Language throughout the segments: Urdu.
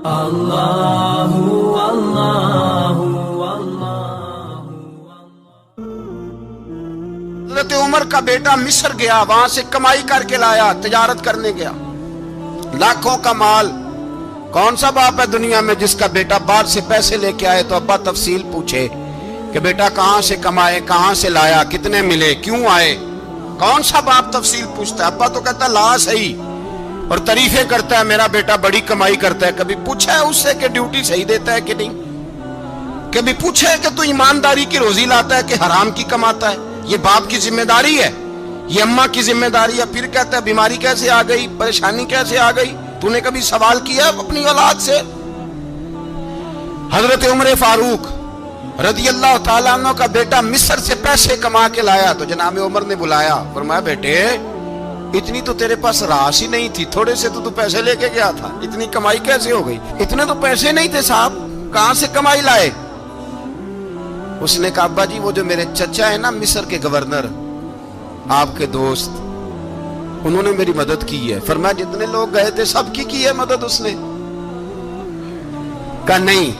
اللہ اللہ اللہ۔ حضرت عمر کا بیٹا مصر گیا، وہاں سے کمائی کر کے لایا، تجارت کرنے گیا، لاکھوں کا مال۔ کون سا باپ ہے دنیا میں جس کا بیٹا باہر سے پیسے لے کے آئے تو ابا تفصیل پوچھے کہ بیٹا کہاں سے کمائے، کہاں سے لایا، کتنے ملے، کیوں آئے؟ کون سا باپ تفصیل پوچھتا ہے؟ ابا تو کہتا لا صحیح اور تعریفیں کرتا ہے، میرا بیٹا بڑی کمائی کرتا ہے۔ کبھی پوچھا ہے اس سے کہ ڈیوٹی صحیح دیتا ہے کہ نہیں؟ کبھی پوچھا ہے کہ تو ایمانداری کی روزی لاتا ہے کہ حرام کی کماتا ہے؟ یہ باپ کی ذمہ داری ہے، یہ اماں کی ذمہ داری ہے۔ پھر کہتا ہے بیماری کیسے آ گئی، پریشانی کیسے آ گئی؟ تو نے کبھی سوال کیا اپنی اولاد سے؟ حضرت عمر فاروق رضی اللہ تعالیٰ عنہ کا بیٹا مصر سے پیسے کما کے لایا تو جناب عمر نے بلایا، فرمایا بیٹے اتنی تو تیرے پاس راس ہی نہیں تھی، تھوڑے سے تو پیسے لے کے گیا تھا، اتنی کمائی کیسے ہو گئی؟ اتنے تو پیسے نہیں تھے صاحب، کہاں سے کمائی لائے؟ اس نے کہا ابا جی وہ جو میرے چچا ہے نا مصر کے گورنر، آپ کے دوست، انہوں نے میری مدد کی ہے۔ فرمایا جتنے لوگ گئے تھے سب کی ہے مدد اس نے؟ کہا نہیں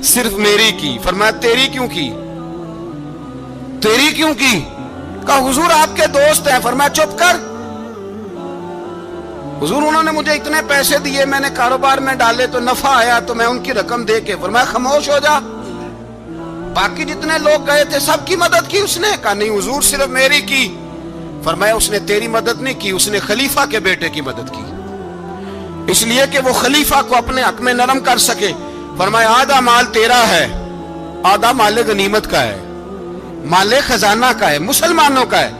صرف میری کی۔ فرمایا تیری کیوں کی؟ تیری کیوں کی؟ کہا حضور آپ کے دوست ہیں۔ فرمایا چپ کر، حضور انہوں نے مجھے اتنے پیسے دیے، میں نے کاروبار میں ڈالے تو نفع آیا تو میں ان کی رقم دے کے۔ فرمایا خاموش ہو جا، باقی جتنے لوگ گئے تھے سب کی مدد کی اس نے؟ کہا نہیں حضور صرف میری کی۔ فرمایا اس نے تیری مدد نہیں کی، اس نے خلیفہ کے بیٹے کی مدد کی، اس لیے کہ وہ خلیفہ کو اپنے حق میں نرم کر سکے۔ فرمایا آدھا مال تیرا ہے، آدھا مال غنیمت کا ہے، مال خزانہ کا ہے، مسلمانوں کا ہے،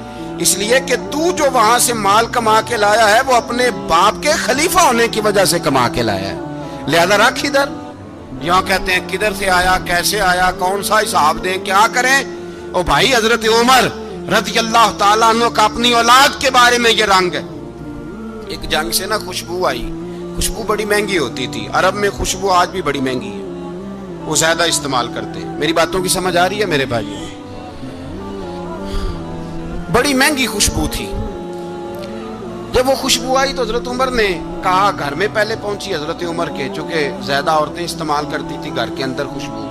اس لیے کہ تو جو وہاں سے مال کما کے لایا ہے وہ اپنے باپ کے خلیفہ ہونے کی وجہ سے کما کے لایا ہے، لہذا رکھ ادھر۔ یہاں کہتے ہیں کدھر سے آیا، کیسے آیا، کون سا حساب دیں، کیا کریں؟ او بھائی حضرت عمر رضی اللہ تعالیٰ عنہ کا اپنی اولاد کے بارے میں یہ رنگ ہے۔ ایک جنگ سے نا خوشبو آئی، خوشبو بڑی مہنگی ہوتی تھی، عرب میں خوشبو آج بھی بڑی مہنگی ہے، وہ زیادہ استعمال کرتے ہیں۔ میری باتوں کی سمجھ آ رہی ہے میرے بھائی؟ بڑی مہنگی خوشبو تھی۔ جب وہ خوشبو آئی تو حضرت عمر نے کہا، گھر میں پہلے پہنچی حضرت عمر کے، چونکہ زیادہ عورتیں استعمال کرتی تھی گھر کے اندر خوشبو،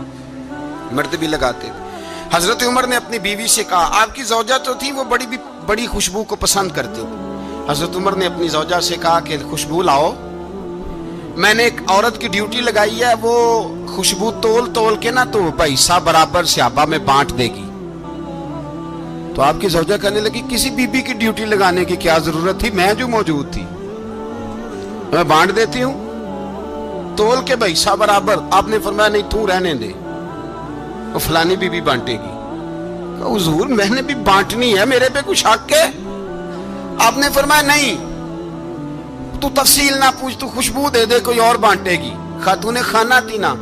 مرد بھی لگاتے تھے۔ حضرت عمر نے اپنی بیوی سے کہا، آپ کی زوجہ تو تھی وہ بڑی خوشبو کو پسند کرتی تھی۔ حضرت عمر نے اپنی زوجہ سے کہا کہ خوشبو لاؤ، میں نے ایک عورت کی ڈیوٹی لگائی ہے، وہ خوشبو تول کے نا تو پیسہ برابر صحابہ میں بانٹ دے گی۔ تو آپ کی زوجہ کہنے لگی کسی بی بی کی ڈیوٹی لگانے کی کیا ضرورت تھی، میں جو موجود تھی میں بانٹ دیتی ہوں تول کے پیسہ برابر۔ آپ نے فرمایا نہیں تو رہنے دے، وہ فلانی بی بی بانٹے گی۔ کہا حضور میں نے بھی بانٹنی ہے، میرے پہ کچھ حق ہے؟ آپ نے فرمایا نہیں تو تفصیل نہ پوچھ، تو خوشبو دے دے، کوئی اور بانٹے گی۔ خاتون خانہ تھی نا،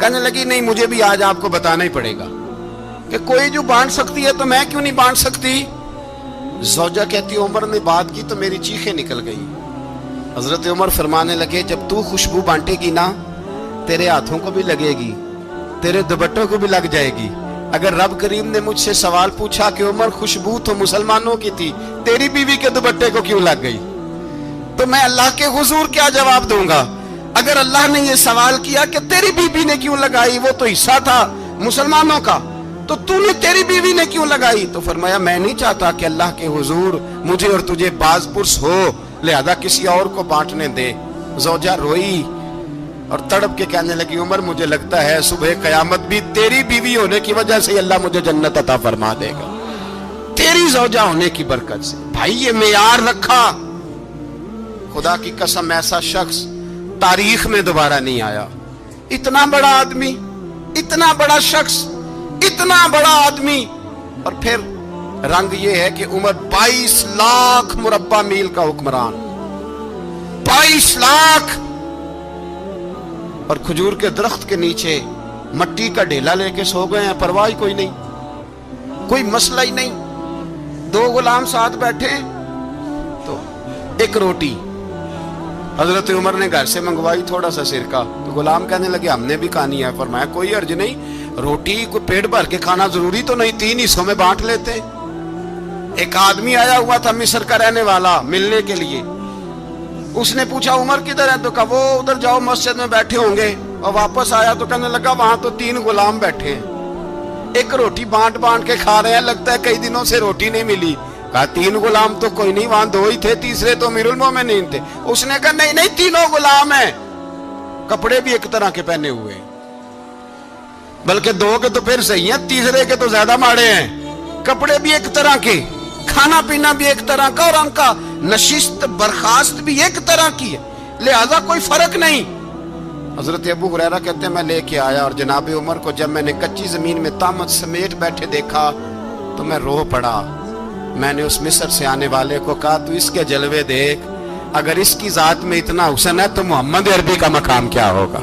کہنے لگی نہیں مجھے بھی آج آپ کو بتانا ہی پڑے گا کہ کوئی جو بانٹ سکتی ہے تو میں کیوں نہیں بانٹ سکتی؟ زوجہ کہتی عمر نے بات کی تو میری چیخیں نکل گئی۔ حضرت عمر فرمانے لگے جب تو خوشبو بانٹے گی نا تیرے ہاتھوں کو بھی لگے گی، تیرے دوپٹوں کو بھی لگ جائے گی۔ اگر رب کریم نے مجھ سے سوال پوچھا کہ عمر خوشبو تو مسلمانوں کی تھی، تیری بیوی کے دوپٹے کو کیوں لگ گئی، تو میں اللہ کے حضور کیا جواب دوں گا؟ اگر اللہ نے یہ سوال کیا کہ تیری بیوی نے کیوں لگائی، وہ تو حصہ تھا مسلمانوں کا، تو نے تیری بیوی نے کیوں لگائی؟ تو فرمایا میں نہیں چاہتا کہ اللہ کے حضور مجھے اور تجھے باز پرس ہو، لہذا کسی اور کو بانٹنے دے۔ زوجہ روئی اور تڑپ کے کہنے لگی عمر مجھے لگتا ہے صبح قیامت بھی تیری بیوی ہونے کی وجہ سے اللہ مجھے جنت عطا فرما دے گا، تیری زوجہ ہونے کی برکت سے۔ بھائی یہ معیار رکھا، خدا کی قسم ایسا شخص تاریخ میں دوبارہ نہیں آیا۔ اتنا بڑا آدمی، اتنا بڑا شخص، اتنا بڑا آدمی، اور پھر رنگ یہ ہے کہ عمر 22 لاکھ مربع میل کا حکمران، 22 لاکھ، اور کھجور کے درخت کے نیچے مٹی کا ڈھیلا لے کے سو گئے ہیں، پرواہ کوئی نہیں، کوئی مسئلہ ہی نہیں۔ 2 غلام ساتھ بیٹھے تو ایک روٹی حضرت عمر نے گھر سے منگوائی، تھوڑا سا سرکہ، تو غلام کہنے لگے ہم نے بھی کھانی ہے۔ فرمایا کوئی حرج نہیں، روٹی کو پیٹ بھر کے کھانا ضروری تو نہیں، 3 حصوں میں بانٹ لیتے۔ ایک آدمی آیا ہوا تھا مصر کا رہنے والا ملنے کے لیے، اس نے پوچھا عمر کدھر ہے؟ تو کہا وہ ادھر جاؤ مسجد میں بیٹھے ہوں گے. اور واپس آیا تو کہنے لگا وہاں تو 3 غلام بیٹھے ہیں, ایک روٹی بانٹ بانٹ کے کھا رہے ہیں, لگتا ہے کئی دنوں سے روٹی نہیں ملی. کہا 3 غلام تو کوئی نہیں, وہاں 2 ہی تھے, تیسرے تو امیر المومنین تھے. اس نے کہا نہیں نہیں 3 غلام ہیں, کپڑے بھی ایک طرح کے پہنے ہوئے, بلکہ 2 کے تو پھر صحیح ہیں, تیسرے کے تو زیادہ ماڑے ہیں. کپڑے بھی ایک طرح کے, کھانا پینا بھی ایک طرح کا, اور ان کا نشست برخاست بھی ایک طرح کی ہے, لہذا کوئی فرق نہیں. حضرت ابو ہریرہ کہتے ہیں میں لے کے آیا, اور جناب عمر کو جب میں نے کچی زمین میں تامت سمیٹ بیٹھے دیکھا تو میں رو پڑا. میں نے اس مصر سے آنے والے کو کہا تو اس کے جلوے دیکھ, اگر اس کی ذات میں اتنا حسن ہے تو محمد عربی کا مقام کیا ہوگا.